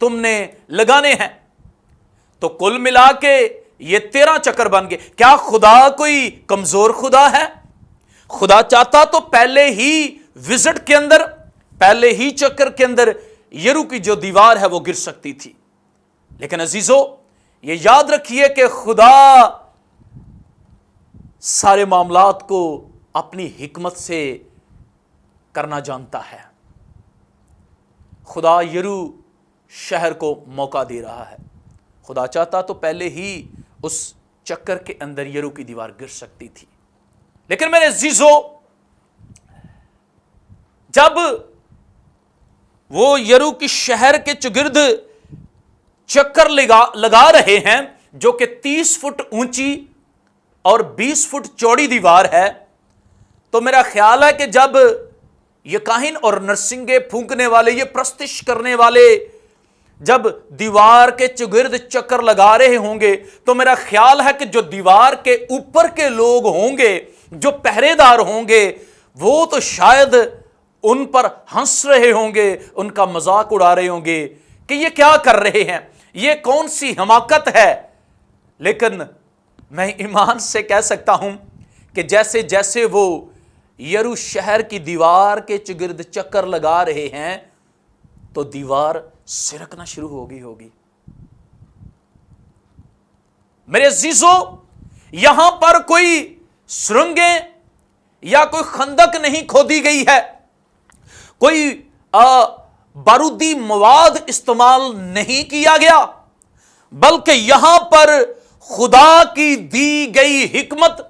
تم نے لگانے ہیں۔ تو کل ملا کے یہ 13 چکر بن گئے۔ کیا خدا کوئی کمزور خدا ہے؟ خدا چاہتا تو پہلے ہی وزٹ کے اندر، پہلے ہی چکر کے اندر یرو کی جو دیوار ہے وہ گر سکتی تھی، لیکن عزیزو یہ یاد رکھیے کہ خدا سارے معاملات کو اپنی حکمت سے کرنا جانتا ہے۔ خدا یرو شہر کو موقع دے رہا ہے۔ خدا چاہتا تو پہلے ہی اس چکر کے اندر یرو کی دیوار گر سکتی تھی، لیکن میرے عزیزو جب وہ یرو کی شہر کے چگرد چکر لگا رہے ہیں جو کہ 30 فٹ اونچی اور 20 فٹ چوڑی دیوار ہے، تو میرا خیال ہے کہ جب یہ کاہن اور نرسنگے پھونکنے والے، یہ پرستش کرنے والے جب دیوار کے چگرد چکر لگا رہے ہوں گے، تو میرا خیال ہے کہ جو دیوار کے اوپر کے لوگ ہوں گے، جو پہرے دار ہوں گے، وہ تو شاید ان پر ہنس رہے ہوں گے، ان کا مذاق اڑا رہے ہوں گے کہ یہ کیا کر رہے ہیں، یہ کون سی حماقت ہے۔ لیکن میں ایمان سے کہہ سکتا ہوں کہ جیسے جیسے وہ یرو شہر کی دیوار کے چگرد چکر لگا رہے ہیں تو دیوار سرکنا شروع ہوگی۔ میرے عزیزو یہاں پر کوئی سرنگیں یا کوئی خندق نہیں کھودی گئی ہے، کوئی بارودی مواد استعمال نہیں کیا گیا، بلکہ یہاں پر خدا کی دی گئی حکمت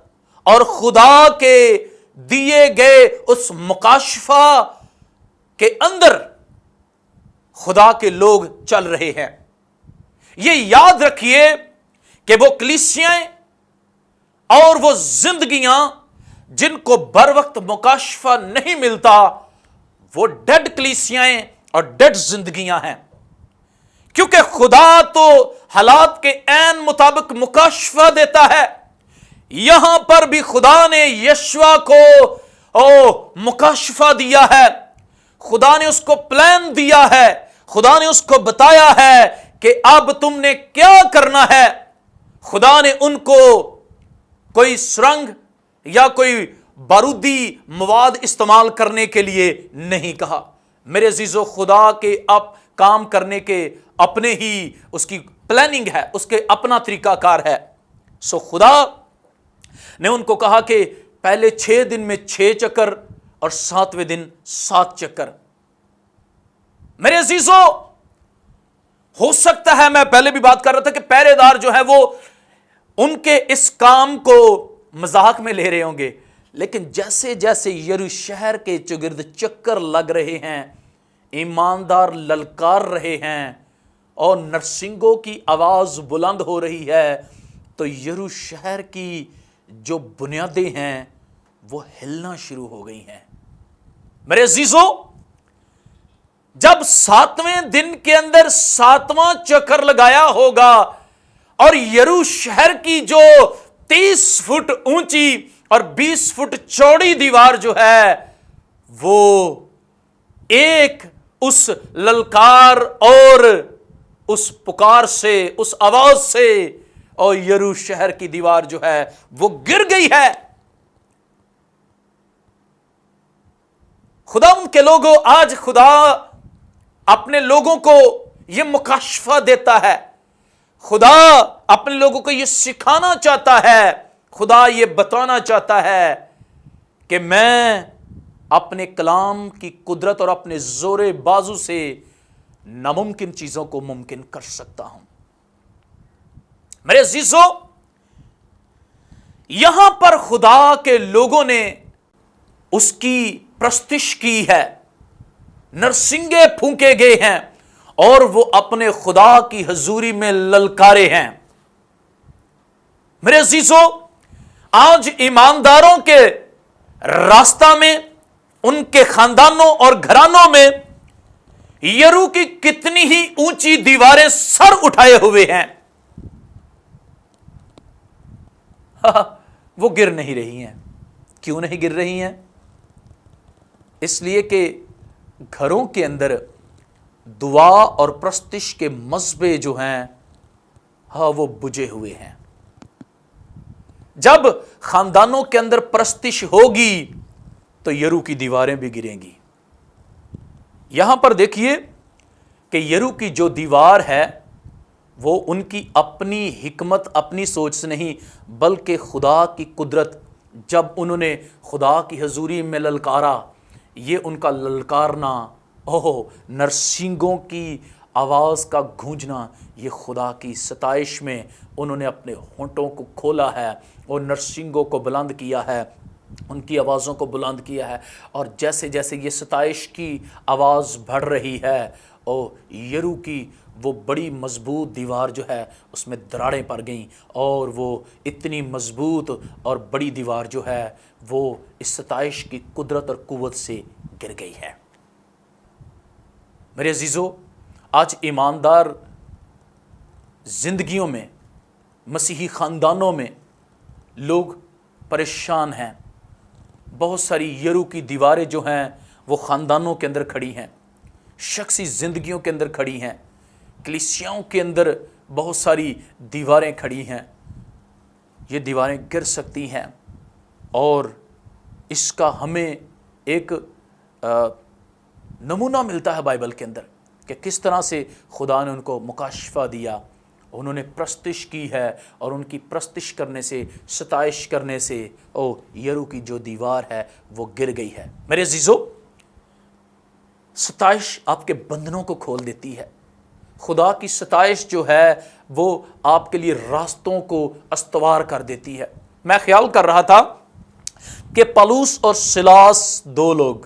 اور خدا کے دیے گئے اس مکاشفہ کے اندر خدا کے لوگ چل رہے ہیں۔ یہ یاد رکھیے کہ وہ کلیسیاں اور وہ زندگیاں جن کو بر وقت مکاشفہ نہیں ملتا، وہ ڈیڈ کلیسیاں اور ڈیڈ زندگیاں ہیں، کیونکہ خدا تو حالات کے عین مطابق مکاشفہ دیتا ہے۔ یہاں پر بھی خدا نے یشوع کو مکاشفہ دیا ہے، خدا نے اس کو پلان دیا ہے، خدا نے اس کو بتایا ہے کہ اب تم نے کیا کرنا ہے۔ خدا نے ان کو کوئی سرنگ یا کوئی بارودی مواد استعمال کرنے کے لیے نہیں کہا۔ میرے عزیزو خدا کے اب کام کرنے کے اپنے ہی اس کی پلاننگ ہے، اس کے اپنا طریقہ کار ہے۔ سو خدا نے ان کو کہا کہ پہلے 6 دن میں 6 چکر اور 7ویں دن 7 چکر۔ میرے عزیزو ہو سکتا ہے، میں پہلے بھی بات کر رہا تھا کہ پہرے دار جو ہے وہ ان کے اس کام کو مذاق میں لے رہے ہوں گے، لیکن جیسے جیسے یرو شہر کے چگرد چکر لگ رہے ہیں، ایماندار للکار رہے ہیں اور نرسنگوں کی آواز بلند ہو رہی ہے، تو یرو شہر کی جو بنیادیں ہیں وہ ہلنا شروع ہو گئی ہیں۔ میرے عزیزو جب 7ویں دن کے اندر 7واں چکر لگایا ہوگا اور یرو شہر کی جو 30 فٹ اونچی اور 20 فٹ چوڑی دیوار جو ہے وہ ایک اس للکار اور اس پکار سے، اس آواز سے، اور یرو شہر کی دیوار جو ہے وہ گر گئی ہے۔ خدا ان کے لوگوں، آج خدا اپنے لوگوں کو یہ مکاشفہ دیتا ہے، خدا اپنے لوگوں کو یہ سکھانا چاہتا ہے، خدا یہ بتانا چاہتا ہے کہ میں اپنے کلام کی قدرت اور اپنے زور بازو سے ناممکن چیزوں کو ممکن کر سکتا ہوں۔ میرے عزیزو یہاں پر خدا کے لوگوں نے اس کی پرستش کی ہے، نرسنگے پھونکے گئے ہیں اور وہ اپنے خدا کی حضوری میں للکارے ہیں۔ میرے عزیزو آج ایمانداروں کے راستہ میں، ان کے خاندانوں اور گھرانوں میں یرو کی کتنی ہی اونچی دیواریں سر اٹھائے ہوئے ہیں، وہ گر نہیں رہی ہیں۔ کیوں نہیں گر رہی ہیں؟ اس لیے کہ گھروں کے اندر دعا اور پرستش کے مذبے جو ہیں ہاں وہ بجھے ہوئے ہیں۔ جب خاندانوں کے اندر پرستش ہوگی تو یرو کی دیواریں بھی گریں گی۔ یہاں پر دیکھیے کہ یرو کی جو دیوار ہے وہ ان کی اپنی حکمت، اپنی سوچ سے نہیں، بلکہ خدا کی قدرت۔ جب انہوں نے خدا کی حضوری میں للکارا، یہ ان کا للکارنا، نرسنگوں کی آواز کا گونجنا، یہ خدا کی ستائش میں انہوں نے اپنے ہونٹوں کو کھولا ہے اور نرسنگوں کو بلند کیا ہے، ان کی آوازوں کو بلند کیا ہے۔ اور جیسے جیسے یہ ستائش کی آواز بڑھ رہی ہے، یرو کی وہ بڑی مضبوط دیوار جو ہے اس میں دراڑیں پڑ گئیں، اور وہ اتنی مضبوط اور بڑی دیوار جو ہے وہ اس ستائش کی قدرت اور قوت سے گر گئی ہے۔ میرے عزیزو، آج ایماندار زندگیوں میں، مسیحی خاندانوں میں لوگ پریشان ہیں۔ بہت ساری یرو کی دیواریں جو ہیں وہ خاندانوں کے اندر کھڑی ہیں، شخصی زندگیوں کے اندر کھڑی ہیں، کلیسیاؤں کے اندر بہت ساری دیواریں کھڑی ہیں۔ یہ دیواریں گر سکتی ہیں، اور اس کا ہمیں ایک نمونہ ملتا ہے بائبل کے اندر کہ کس طرح سے خدا نے ان کو مکاشفہ دیا، انہوں نے پرستش کی ہے، اور ان کی پرستش کرنے سے، ستائش کرنے سے یرو کی جو دیوار ہے وہ گر گئی ہے۔ میرے عزیزو، ستائش آپ کے بندھنوں کو کھول دیتی ہے۔ خدا کی ستائش جو ہے وہ آپ کے لیے راستوں کو استوار کر دیتی ہے۔ میں خیال کر رہا تھا کہ پالوس اور سلاس دو لوگ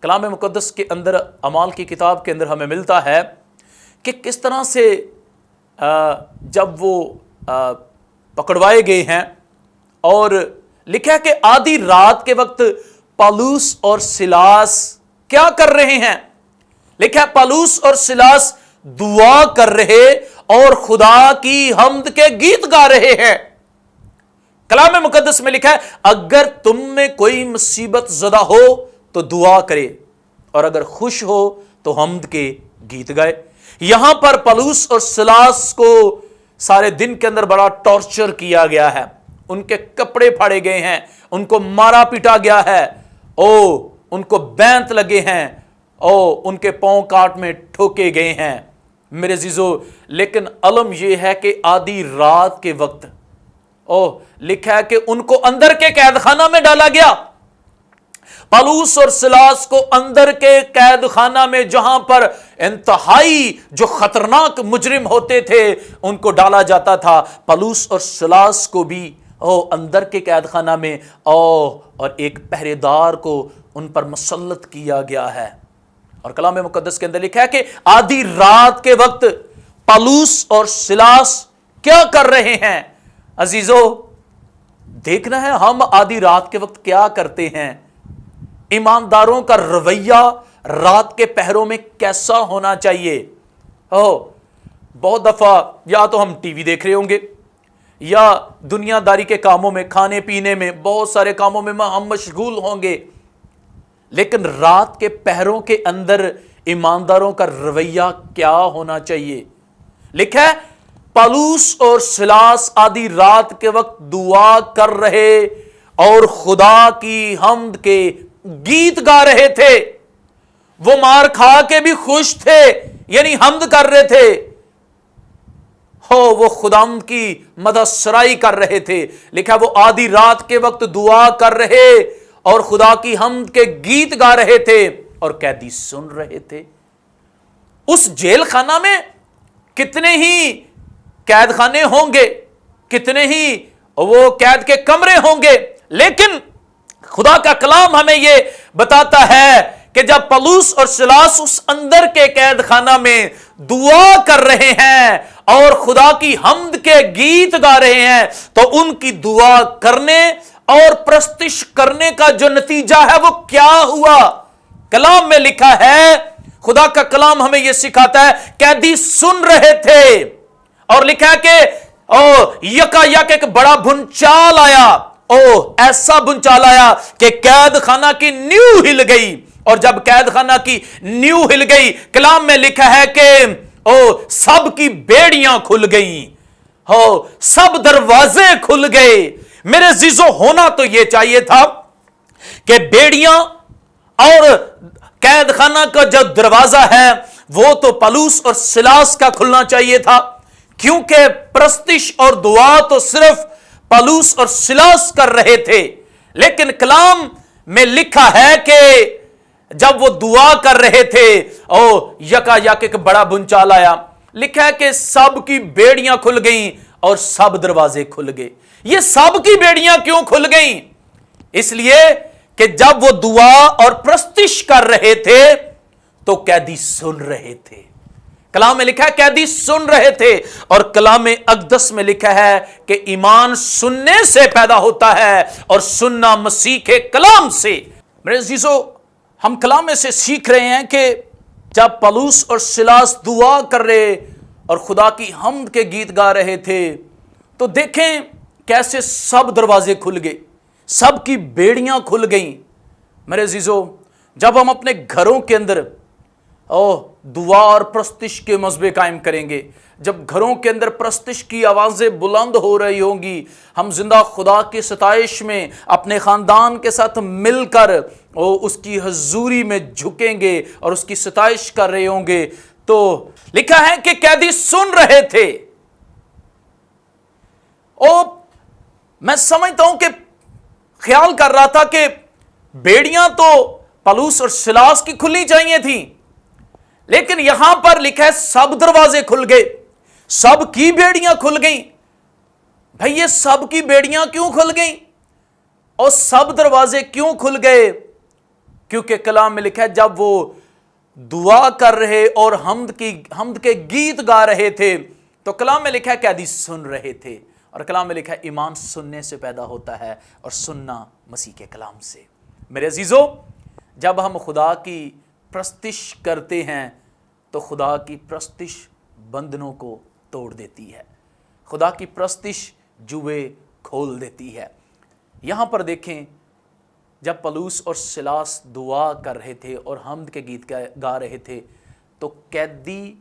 کلام مقدس کے اندر، اعمال کی کتاب کے اندر ہمیں ملتا ہے کہ کس طرح سے جب وہ پکڑوائے گئے ہیں، اور لکھا کہ آدھی رات کے وقت پالوس اور سلاس کیا کر رہے ہیں؟ لکھا پالوس اور سلاس دعا کر رہے اور خدا کی حمد کے گیت گا رہے ہیں۔ کلام مقدس میں لکھا ہے اگر تم میں کوئی مصیبت زدہ ہو تو دعا کرے، اور اگر خوش ہو تو حمد کے گیت گائے۔ یہاں پر پالوس اور سلاس کو سارے دن کے اندر بڑا ٹارچر کیا گیا ہے، ان کے کپڑے پھاڑے گئے ہیں، ان کو مارا پیٹا گیا ہے، ان کو بینت لگے ہیں، ان کے پاؤں کاٹ میں ٹھوکے گئے ہیں۔ میرے عزیزو، لیکن علم یہ ہے کہ آدھی رات کے وقت لکھا ہے کہ ان کو اندر کے قید خانہ میں ڈالا گیا۔ پالوس اور سلاس کو اندر کے قید خانہ میں، جہاں پر انتہائی جو خطرناک مجرم ہوتے تھے ان کو ڈالا جاتا تھا، پالوس اور سلاس کو بھی اندر کے قید خانہ میں اور ایک پہرے دار کو ان پر مسلط کیا گیا ہے۔ اور کلام مقدس کے اندر لکھا ہے کہ آدھی رات کے وقت پالوس اور سلاس کیا کر رہے ہیں؟ عزیزو، دیکھنا ہے ہم آدھی رات کے وقت کیا کرتے ہیں۔ ایمانداروں کا رویہ رات کے پہروں میں کیسا ہونا چاہیے؟ بہت دفعہ یا تو ہم ٹی وی دیکھ رہے ہوں گے، یا دنیا داری کے کاموں میں، کھانے پینے میں، بہت سارے کاموں میں ہم مشغول ہوں گے، لیکن رات کے پہروں کے اندر ایمانداروں کا رویہ کیا ہونا چاہیے؟ لکھا ہے پالوس اور سلاس آدھی رات کے وقت دعا کر رہے اور خدا کی حمد کے گیت گا رہے تھے۔ وہ مار کھا کے بھی خوش تھے، یعنی حمد کر رہے تھے، وہ خداوند کی مدح سرائی کر رہے تھے۔ لکھا وہ آدھی رات کے وقت دعا کر رہے اور خدا کی حمد کے گیت گا رہے تھے، اور قیدی سن رہے تھے۔ اس جیل خانہ میں کتنے ہی قید خانے ہوں گے، کتنے ہی وہ قید کے کمرے ہوں گے، لیکن خدا کا کلام ہمیں یہ بتاتا ہے کہ جب پالوس اور سلاس اس اندر کے قید خانہ میں دعا کر رہے ہیں اور خدا کی حمد کے گیت گا رہے ہیں، تو ان کی دعا کرنے اور پرستش کرنے کا جو نتیجہ ہے وہ کیا ہوا؟ کلام میں لکھا ہے، خدا کا کلام ہمیں یہ سکھاتا ہے، قیدی سن رہے تھے، اور لکھا ہے کہ یکا یک ایک بڑا بھونچال آیا، ایسا بھونچال آیا کہ قید خانہ کی نیو ہل گئی، اور جب قید خانہ کی نیو ہل گئی، کلام میں لکھا ہے کہ سب کی بیڑیاں کھل گئیں، سب دروازے کھل گئے۔ میرے عزیزو، ہونا تو یہ چاہیے تھا کہ بیڑیاں اور قید خانہ کا جو دروازہ ہے وہ تو پولس اور سیلاس کا کھلنا چاہیے تھا، کیونکہ پرستش اور دعا تو صرف پولس اور سیلاس کر رہے تھے، لیکن کلام میں لکھا ہے کہ جب وہ دعا کر رہے تھے یکا یک ایک بڑا بنچال آیا، لکھا ہے کہ سب کی بیڑیاں کھل گئیں اور سب دروازے کھل گئے۔ یہ سب کی بیڑیاں کیوں کھل گئیں؟ اس لیے کہ جب وہ دعا اور پرستش کر رہے تھے تو قیدی سن رہے تھے۔ کلام میں لکھا ہے قیدی سن رہے تھے، اور کلام اقدس میں لکھا ہے کہ ایمان سننے سے پیدا ہوتا ہے اور سننا مسیح کے کلام سے۔ میرے عزیزو، ہم کلام میں سے سیکھ رہے ہیں کہ جب پولس اور سیلاس دعا کر رہے اور خدا کی حمد کے گیت گا رہے تھے تو دیکھیں کیسے سب دروازے کھل گئے، سب کی بیڑیاں کھل گئیں۔ میرے عزیزو، جب ہم اپنے گھروں کے اندر دعا اور پرستش کے مذبے قائم کریں گے، جب گھروں کے اندر پرستش کی آوازیں بلند ہو رہی ہوں گی، ہم زندہ خدا کی ستائش میں اپنے خاندان کے ساتھ مل کر اس کی حضوری میں جھکیں گے اور اس کی ستائش کر رہے ہوں گے، تو لکھا ہے کہ قیدی سن رہے تھے۔ میں سمجھتا ہوں کہ خیال کر رہا تھا کہ بیڑیاں تو پولس اور سیلاس کی کھلنی چاہیے تھیں، لیکن یہاں پر لکھا ہے سب دروازے کھل گئے، سب کی بیڑیاں کھل گئیں۔ بھئی یہ سب کی بیڑیاں کیوں کھل گئیں اور سب دروازے کیوں کھل گئے؟ کیونکہ کلام میں لکھا ہے جب وہ دعا کر رہے اور حمد کے گیت گا رہے تھے تو کلام میں لکھا ہے قیدی سن رہے تھے، اور کلام میں لکھا ہے ایمان سننے سے پیدا ہوتا ہے اور سننا مسیح کے کلام سے۔ میرے عزیزو، جب ہم خدا کی پرستش کرتے ہیں تو خدا کی پرستش بندنوں کو توڑ دیتی ہے، خدا کی پرستش جوئے کھول دیتی ہے۔ یہاں پر دیکھیں، جب پولس اور سیلاس دعا کر رہے تھے اور حمد کے گیت گا رہے تھے تو قیدی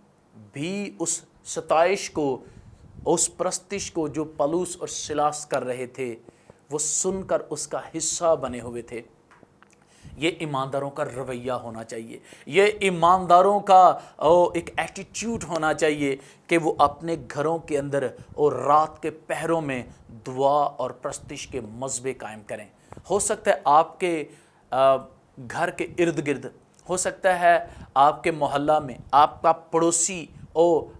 بھی اس ستائش کو، اس پرستش کو جو پولس اور سیلاس کر رہے تھے وہ سن کر اس کا حصہ بنے ہوئے تھے۔ یہ ایمانداروں کا رویہ ہونا چاہیے، یہ ایمانداروں کا ایک ایٹیٹیوڈ ہونا چاہیے کہ وہ اپنے گھروں کے اندر اور رات کے پہروں میں دعا اور پرستش کے مذبے قائم کریں۔ ہو سکتا ہے آپ کے گھر کے ارد گرد، ہو سکتا ہے آپ کے محلہ میں، آپ کا پڑوسی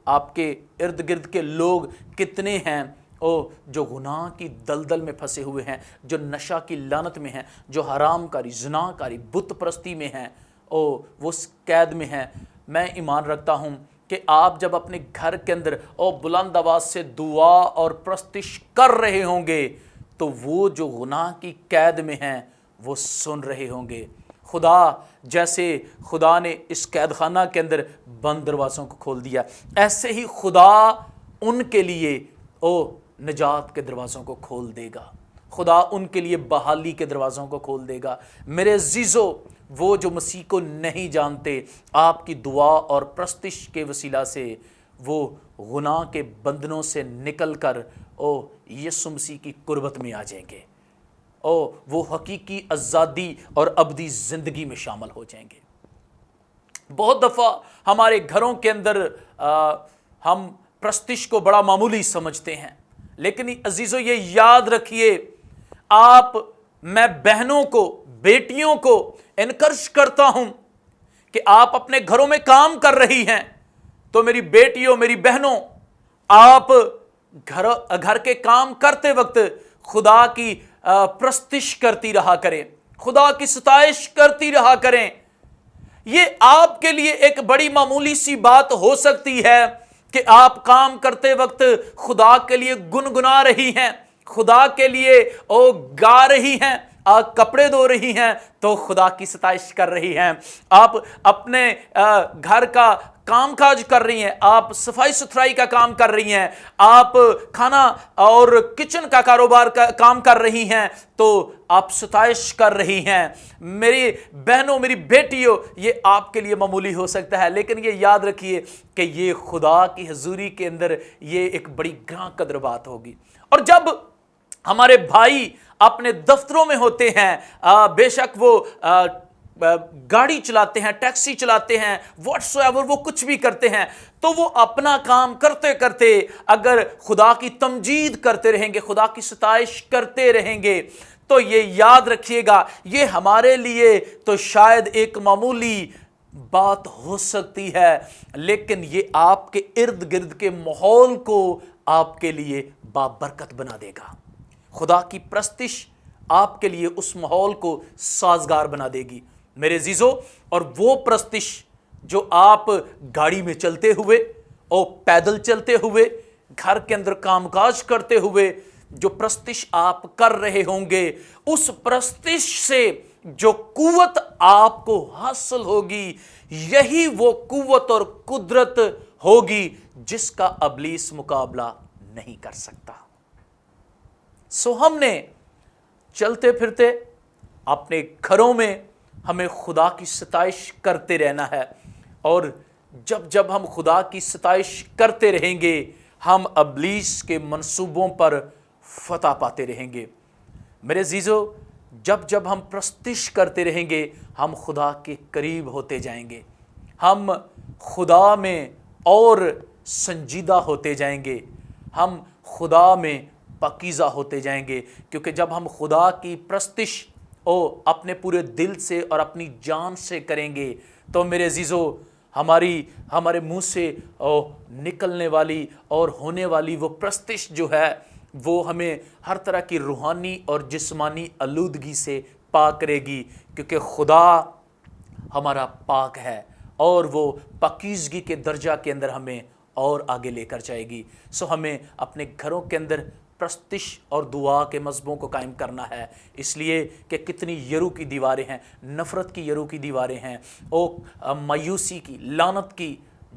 آپ کے ارد گرد کے لوگ کتنے ہیں جو گناہ کی دلدل میں پھنسے ہوئے ہیں، جو نشہ کی لعنت میں ہیں، جو حرام کاری، زنا کاری، بت پرستی میں ہیں، وہ قید میں ہیں۔ میں ایمان رکھتا ہوں کہ آپ جب اپنے گھر کے اندر بلند آواز سے دعا اور پرستش کر رہے ہوں گے تو وہ جو گناہ کی قید میں ہیں وہ سن رہے ہوں گے۔ خدا جیسے خدا نے اس قید خانہ کے اندر بند دروازوں کو کھول دیا، ایسے ہی خدا ان کے لیے نجات کے دروازوں کو کھول دے گا، خدا ان کے لیے بحالی کے دروازوں کو کھول دے گا۔ میرے عزیزو، وہ جو مسیح کو نہیں جانتے، آپ کی دعا اور پرستش کے وسیلہ سے وہ گناہ کے بندنوں سے نکل کر یسوع مسیح کی قربت میں آ جائیں گے، وہ حقیقی آزادی اور ابدی زندگی میں شامل ہو جائیں گے۔ بہت دفعہ ہمارے گھروں کے اندر ہم پرستش کو بڑا معمولی سمجھتے ہیں، لیکن عزیزو یہ یاد رکھیے، میں بہنوں کو، بیٹیوں کو انکرج کرتا ہوں کہ آپ اپنے گھروں میں کام کر رہی ہیں تو میری بیٹیوں، میری بہنوں، آپ گھر کے کام کرتے وقت خدا کی پرستش کرتی رہا کریں، خدا کی ستائش کرتی رہا کریں۔ یہ آپ کے لیے ایک بڑی معمولی سی بات ہو سکتی ہے کہ آپ کام کرتے وقت خدا کے لیے گنگنا رہی ہیں، خدا کے لیے گا رہی ہیں، آپ کپڑے دھو رہی ہیں تو خدا کی ستائش کر رہی ہیں، آپ اپنے گھر کا کام کاج کر رہی ہیں، آپ صفائی ستھرائی کا کام کر رہی ہیں، آپ کھانا اور کچن کا کاروبار کا کام کر رہی ہیں، تو آپ ستائش کر رہی ہیں۔ میری بہنوں، میری بیٹیوں، یہ آپ کے لیے معمولی ہو سکتا ہے، لیکن یہ یاد رکھیے کہ یہ خدا کی حضوری کے اندر یہ ایک بڑی گراں قدر بات ہوگی۔ اور جب ہمارے بھائی اپنے دفتروں میں ہوتے ہیں، بے شک وہ گاڑی چلاتے ہیں، ٹیکسی چلاتے ہیں، واٹس ایور وہ کچھ بھی کرتے ہیں، تو وہ اپنا کام کرتے کرتے اگر خدا کی تمجید کرتے رہیں گے، خدا کی ستائش کرتے رہیں گے، تو یہ یاد رکھیے گا یہ ہمارے لیے تو شاید ایک معمولی بات ہو سکتی ہے، لیکن یہ آپ کے ارد گرد کے ماحول کو آپ کے لیے بابرکت بنا دے گا۔ خدا کی پرستش آپ کے لیے اس ماحول کو سازگار بنا دے گی میرے عزیزو۔ اور وہ پرستش جو آپ گاڑی میں چلتے ہوئے اور پیدل چلتے ہوئے، گھر کے اندر کام کاج کرتے ہوئے جو پرستش آپ کر رہے ہوں گے، اس پرستش سے جو قوت آپ کو حاصل ہوگی، یہی وہ قوت اور قدرت ہوگی جس کا ابلیس مقابلہ نہیں کر سکتا۔ سو ہم نے چلتے پھرتے اپنے گھروں میں ہمیں خدا کی ستائش کرتے رہنا ہے، اور جب جب ہم خدا کی ستائش کرتے رہیں گے ہم ابلیس کے منصوبوں پر فتح پاتے رہیں گے۔ میرے عزیزو، جب جب ہم پرستش کرتے رہیں گے ہم خدا کے قریب ہوتے جائیں گے، ہم خدا میں اور سنجیدہ ہوتے جائیں گے، ہم خدا میں پاکیزہ ہوتے جائیں گے، کیونکہ جب ہم خدا کی پرستش اپنے پورے دل سے اور اپنی جان سے کریں گے تو میرے عزیزو ہمارے منہ سے نکلنے والی اور ہونے والی وہ پرستش جو ہے وہ ہمیں ہر طرح کی روحانی اور جسمانی آلودگی سے پاک کرے گی، کیونکہ خدا ہمارا پاک ہے اور وہ پاکیزگی کے درجہ کے اندر ہمیں اور آگے لے کر جائے گی۔ سو ہمیں اپنے گھروں کے اندر پرستش اور دعا کے مذہبوں کو قائم کرنا ہے، اس لیے کہ کتنی یرو کی دیواریں ہیں، نفرت کی یرو کی دیواریں ہیں، اور مایوسی کی، لعنت کی،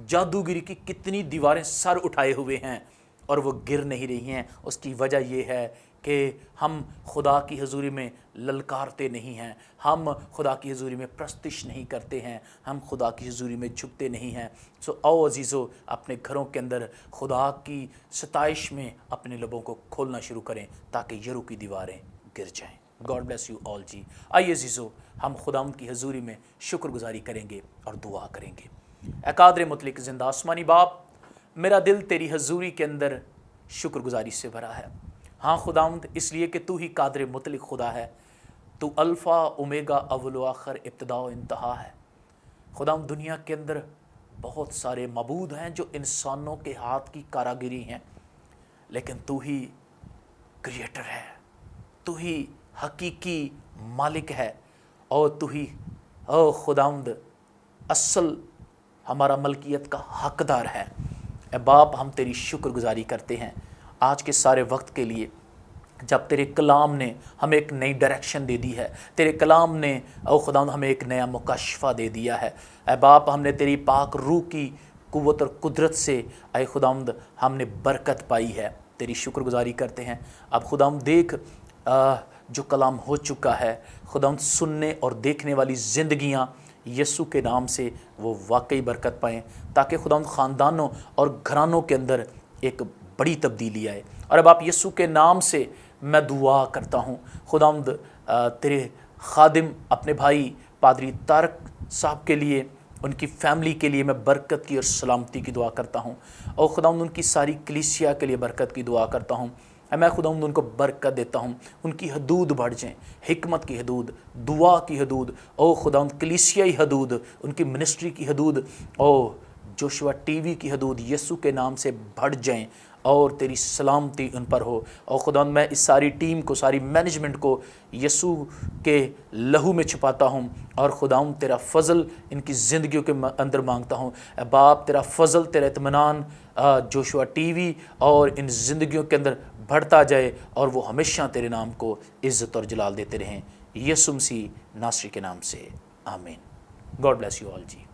جادوگری کی کتنی دیواریں سر اٹھائے ہوئے ہیں اور وہ گر نہیں رہی ہیں۔ اس کی وجہ یہ ہے کہ ہم خدا کی حضوری میں للکارتے نہیں ہیں، ہم خدا کی حضوری میں پرستش نہیں کرتے ہیں، ہم خدا کی حضوری میں جھکتے نہیں ہیں۔ سو آؤ عزیزو، اپنے گھروں کے اندر خدا کی ستائش میں اپنے لبوں کو کھولنا شروع کریں تاکہ یرو کی دیواریں گر جائیں۔ گاڈ بلیس یو آل جی۔ آئیے عزیزو، ہم خداوند کی حضوری میں شکر گزاری کریں گے اور دعا کریں گے۔ اے قادر مطلق زندہ آسمانی باپ، میرا دل تیری حضوری کے اندر شکر گزاری سے بھرا ہے۔ ہاں خداوند، اس لیے کہ تو ہی قادر مطلق خدا ہے، تو الفا اومیگا، اول و آخر، ابتدا و انتہا ہے۔ خداوند، دنیا کے اندر بہت سارے معبود ہیں جو انسانوں کے ہاتھ کی کاراگری ہیں، لیکن تو ہی کریٹر ہے، تو ہی حقیقی مالک ہے، اور تو ہی خداوند اصل ہمارا ملکیت کا حقدار ہے۔ اے باپ، ہم تیری شکر گزاری کرتے ہیں آج کے سارے وقت کے لیے، جب تیرے کلام نے ہمیں ایک نئی ڈائریکشن دے دی ہے، تیرے کلام نے خداوند ہمیں ایک نیا مکاشفہ دے دیا ہے۔ اے باپ، ہم نے تیری پاک روح کی قوت اور قدرت سے اے خداوند ہم نے برکت پائی ہے، تیری شکر گزاری کرتے ہیں۔ اب خداوند دیکھ جو کلام ہو چکا ہے، خداوند سننے اور دیکھنے والی زندگیاں یسوع کے نام سے وہ واقعی برکت پائیں، تاکہ خداوند خاندانوں اور گھرانوں کے اندر ایک بڑی تبدیلی آئے۔ اور اب آپ یسوع کے نام سے میں دعا کرتا ہوں، خداوند تیرے خادم اپنے بھائی پادری طارق صاحب کے لیے، ان کی فیملی کے لیے میں برکت کی اور سلامتی کی دعا کرتا ہوں، اور خداوند ان کی ساری کلیسیا کے لیے برکت کی دعا کرتا ہوں۔ میں خداوند ان کو برکت دیتا ہوں، ان کی حدود بڑھ جائیں، حکمت کی حدود، دعا کی حدود، او خداوند کلیسیائی حدود، ان کی منسٹری کی حدود، او جوشوا ٹی وی کی حدود یسوع کے نام سے بڑھ جائیں، اور تیری سلامتی ان پر ہو۔ اور خداوند میں اس ساری ٹیم کو، ساری مینجمنٹ کو یسوع کے لہو میں چھپاتا ہوں، اور خداوند تیرا فضل ان کی زندگیوں کے اندر مانگتا ہوں۔ اے باپ، تیرا فضل، تیرا اطمینان جوشوا ٹی وی اور ان زندگیوں کے اندر بڑھتا جائے، اور وہ ہمیشہ تیرے نام کو عزت اور جلال دیتے رہیں، یسوع مسیح ناصری کے نام سے، آمین۔ God bless you all G.